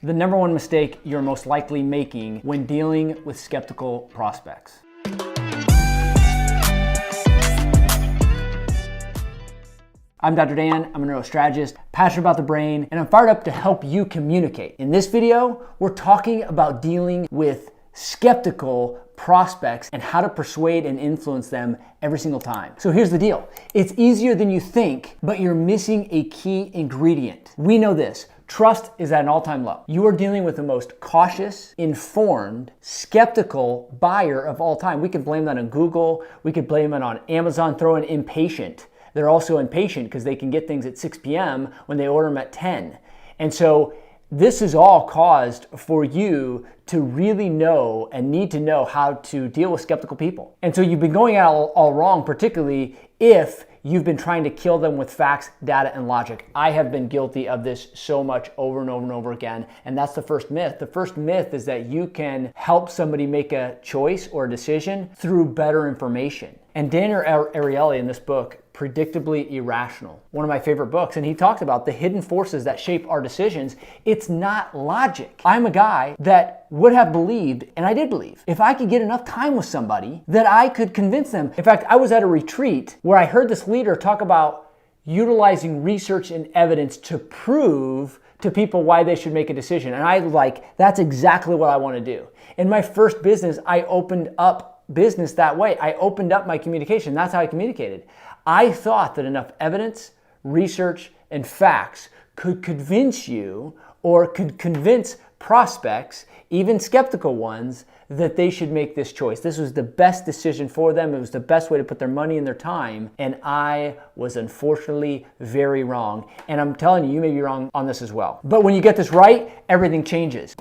The number one mistake you're most likely making when dealing with skeptical prospects. I'm Dr. Dan, I'm a neurostrategist, passionate about the brain, and I'm fired up to help you communicate. In this video, we're talking about dealing with skeptical prospects and how to persuade and influence them every single time. So here's the deal. It's easier than you think, but you're missing a key ingredient. We know this. Trust is at an all-time low. You are dealing with the most cautious, informed, skeptical buyer of all time. We can blame that on Google. We could blame it on Amazon. Throw in impatient. They're also impatient because they can get things at 6 p.m. when they order them at 10. And so this is all caused for you to really know and need to know how to deal with skeptical people. And so you've been going out all wrong, particularly if you've been trying to kill them with facts, data, and logic. I have been guilty of this so much over and over and over again, and that's the first myth. The first myth is that you can help somebody make a choice or a decision through better information. And Daniel Ariely in this book, Predictably Irrational, one of my favorite books, and he talks about the hidden forces that shape our decisions. It's not logic. I'm a guy that would have believed, and I did believe, if I could get enough time with somebody, that I could convince them. In fact, I was at a retreat where I heard this leader talk about utilizing research and evidence to prove to people why they should make a decision. And I that's exactly what I want to do. In my first business, I opened up business that way. I opened up my communication. That's how I communicated. I thought that enough evidence, research, and facts could convince you or could convince prospects, even skeptical ones, that they should make this choice. This was the best decision for them. It was the best way to put their money and their time. And I was unfortunately very wrong. And I'm telling you, you may be wrong on this as well. But when you get this right, everything changes.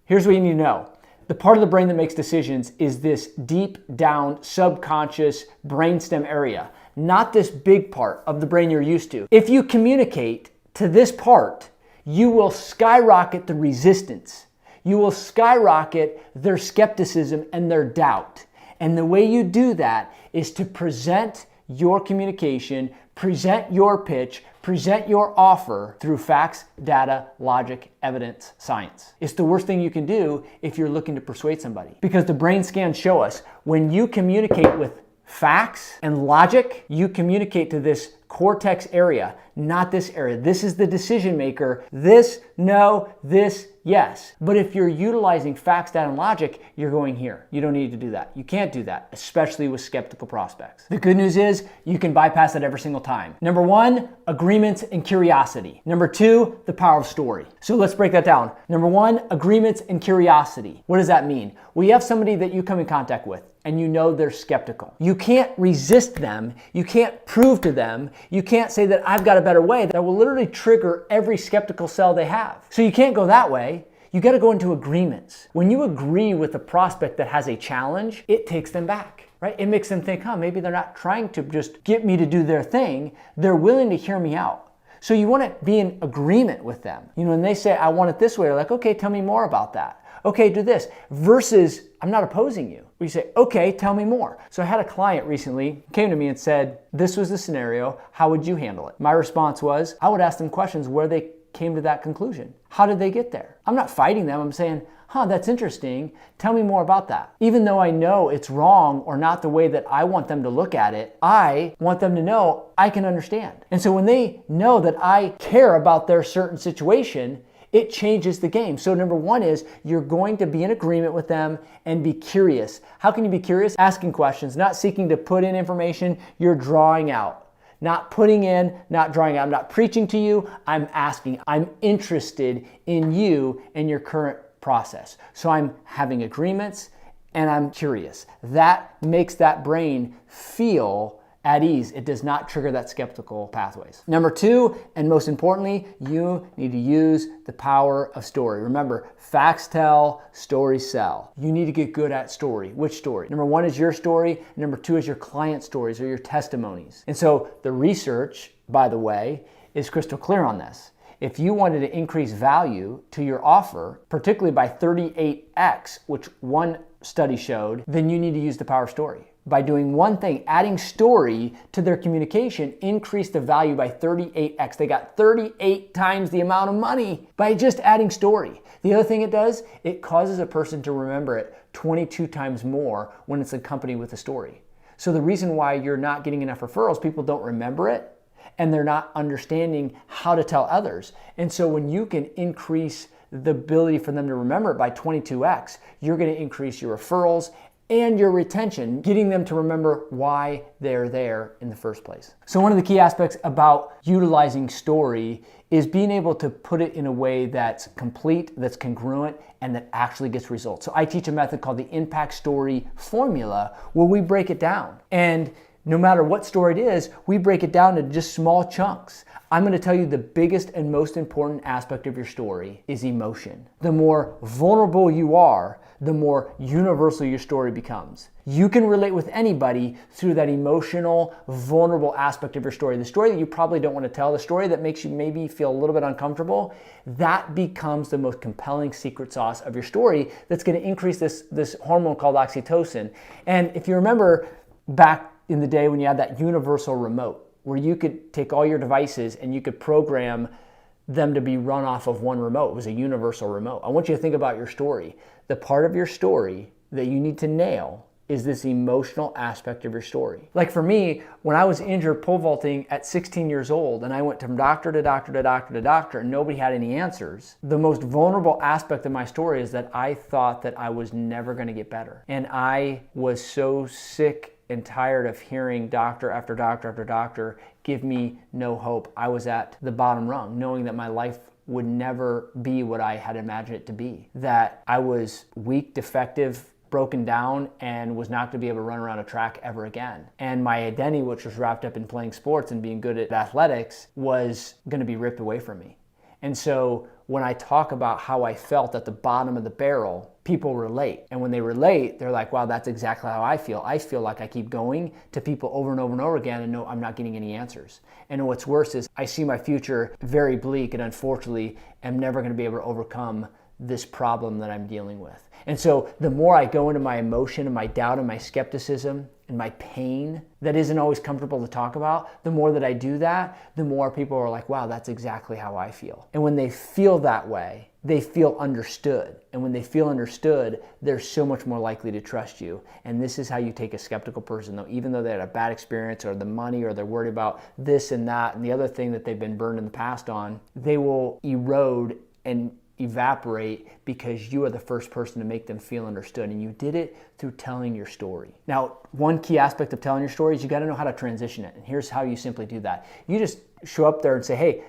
Here's what you need to know. The part of the brain that makes decisions is this deep down subconscious brainstem area, not this big part of the brain you're used to. If you communicate to this part, you will skyrocket the resistance. You will skyrocket their skepticism and their doubt. And the way you do that is to present your communication, present your pitch, present your offer through facts, data, logic, evidence, science. It's the worst thing you can do if you're looking to persuade somebody. Because the brain scans show us when you communicate with facts and logic, you communicate to this cortex area, not this area. This is the decision maker. This, no, this, yes. But if you're utilizing facts, data, and logic, you're going here. You don't need to do that. You can't do that, especially with skeptical prospects. The good news is you can bypass that every single time. Number one, agreements and curiosity. Number two, the power of story. So let's break that down. Number one, agreements and curiosity. What does that mean? Well, you have somebody that you come in contact with and you know they're skeptical. You can't resist them. You can't prove to them. You can't say that I've got a better way. That will literally trigger every skeptical cell they have. So you can't go that way. You got to go into agreements. When you agree with a prospect that has a challenge, it takes them back, right? It makes them think, maybe they're not trying to just get me to do their thing. They're willing to hear me out. So you want to be in agreement with them. When they say, I want it this way, you're like, okay, tell me more about that. Okay, do this. Versus, I'm not opposing you. We say, okay, tell me more. So I had a client recently came to me and said, this was the scenario. How would you handle it? My response was, I would ask them questions where they came to that conclusion. How did they get there? I'm not fighting them. I'm saying, that's interesting. Tell me more about that. Even though I know it's wrong or not the way that I want them to look at it, I want them to know I can understand. And so when they know that I care about their certain situation, it changes the game. So number one is you're going to be in agreement with them and be curious. How can you be curious? Asking questions, not seeking to put in information, you're drawing out. Not putting in, not drawing out. I'm not preaching to you, I'm asking. I'm interested in you and your current process. So I'm having agreements and I'm curious. That makes that brain feel at ease. It does not trigger that skeptical pathways. Number two, and most importantly, you need to use the power of story. Remember, facts tell, stories sell. You need to get good at story. Which story? Number one is your story. Number two is your client stories or your testimonies. And so the research, by the way, is crystal clear on this. If you wanted to increase value to your offer, particularly by 38x, which one study showed, then you need to use the power story. by doing one thing, adding story to their communication, increased the value by 38x. They got 38 times the amount of money by just adding story. The other thing it does, it causes a person to remember it 22 times more when it's accompanied with a story. So the reason why you're not getting enough referrals, people don't remember it and they're not understanding how to tell others. And so when you can increase the ability for them to remember it by 22x, you're going to increase your referrals and your retention, getting them to remember why they're there in the first place. So one of the key aspects about utilizing story is being able to put it in a way that's complete, that's congruent, and that actually gets results. So I teach a method called the impact story formula where we break it down. And no matter what story it is, we break it down into just small chunks. I'm going to tell you the biggest and most important aspect of your story is emotion. The more vulnerable you are, the more universal your story becomes. You can relate with anybody through that emotional, vulnerable aspect of your story. The story that you probably don't want to tell, the story that makes you maybe feel a little bit uncomfortable, that becomes the most compelling secret sauce of your story that's going to increase this hormone called oxytocin. And if you remember back in the day when you had that universal remote, where you could take all your devices and you could program them to be run off of one remote. It was a universal remote. I want you to think about your story. The part of your story that you need to nail is this emotional aspect of your story. Like for me, when I was injured pole vaulting at 16 years old and I went from doctor to doctor to doctor to doctor and nobody had any answers, the most vulnerable aspect of my story is that I thought that I was never going to get better. And I was so sick and tired of hearing doctor after doctor after doctor give me no hope. I was at the bottom rung, knowing that my life would never be what I had imagined it to be. That I was weak, defective, broken down, and was not going to be able to run around a track ever again. And my identity, which was wrapped up in playing sports and being good at athletics, was going to be ripped away from me. And so when I talk about how I felt at the bottom of the barrel, people relate. And when they relate, they're like, wow, that's exactly how I feel. I feel like I keep going to people over and over and over again and know I'm not getting any answers. And what's worse is I see my future very bleak and unfortunately am never going to be able to overcome this problem that I'm dealing with. And so the more I go into my emotion and my doubt and my skepticism and my pain that isn't always comfortable to talk about, the more that I do that, the more people are like, wow, that's exactly how I feel. And when they feel that way, they feel understood. And when they feel understood, they're so much more likely to trust you. And this is how you take a skeptical person, though, even though they had a bad experience or the money or they're worried about this and that and the other thing that they've been burned in the past on, they will erode and evaporate because you are the first person to make them feel understood, and you did it through telling your story. Now, one key aspect of telling your story is you got to know how to transition it, and here's how you simply do that. You just show up there and say, hey,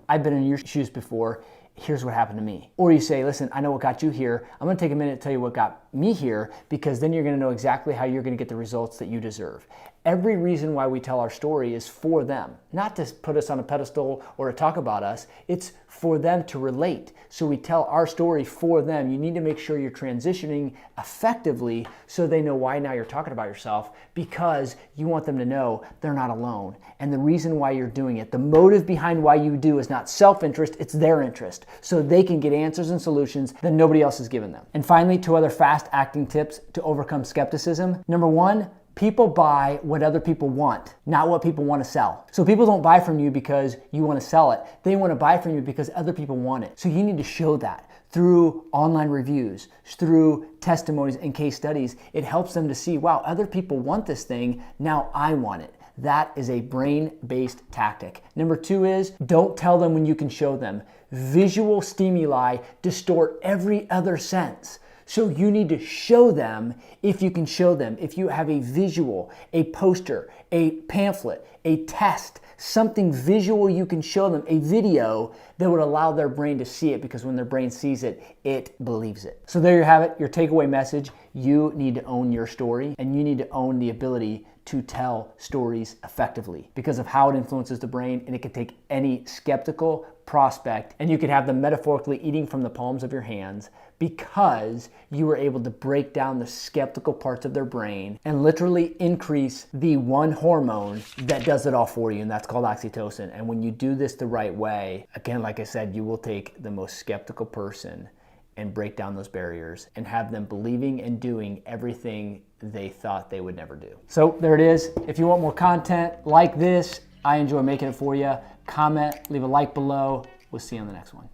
I've been in your shoes before. Here's what happened to me. Or you say, listen, I know what got you here. I'm going to take a minute to tell you what got me here, because then you're going to know exactly how you're going to get the results that you deserve. Every reason why we tell our story is for them, not to put us on a pedestal or to talk about us. It's for them to relate. So we tell our story for them. You need to make sure you're transitioning effectively so they know why now you're talking about yourself, because you want them to know they're not alone. And the reason why you're doing it, the motive behind why you do is not self-interest, it's their interest. So they can get answers and solutions that nobody else has given them. And finally, 2 other fast acting tips to overcome skepticism. Number 1, people buy what other people want, not what people want to sell. So people don't buy from you because you want to sell it. They want to buy from you because other people want it. So you need to show that through online reviews, through testimonies and case studies. It helps them to see, wow, other people want this thing, now I want it. That is a brain-based tactic. Number 2 is don't tell them when you can show them. Visual stimuli distort every other sense. So you need to show them if you can show them. If you have a visual, a poster, a pamphlet, a test, something visual you can show them, a video that would allow their brain to see it, because when their brain sees it, it believes it. So there you have it, your takeaway message. You need to own your story, and you need to own the ability to tell stories effectively because of how it influences the brain, and it can take any skeptical prospect and you could have them metaphorically eating from the palms of your hands because you were able to break down the skeptical parts of their brain and literally increase the one hormone that does it all for you, and that's called oxytocin. And when you do this the right way, again, like I said, you will take the most skeptical person and break down those barriers and have them believing and doing everything they thought they would never do. So there it is. If you want more content like this, I enjoy making it for you. Comment, leave a like below. We'll see you on the next one.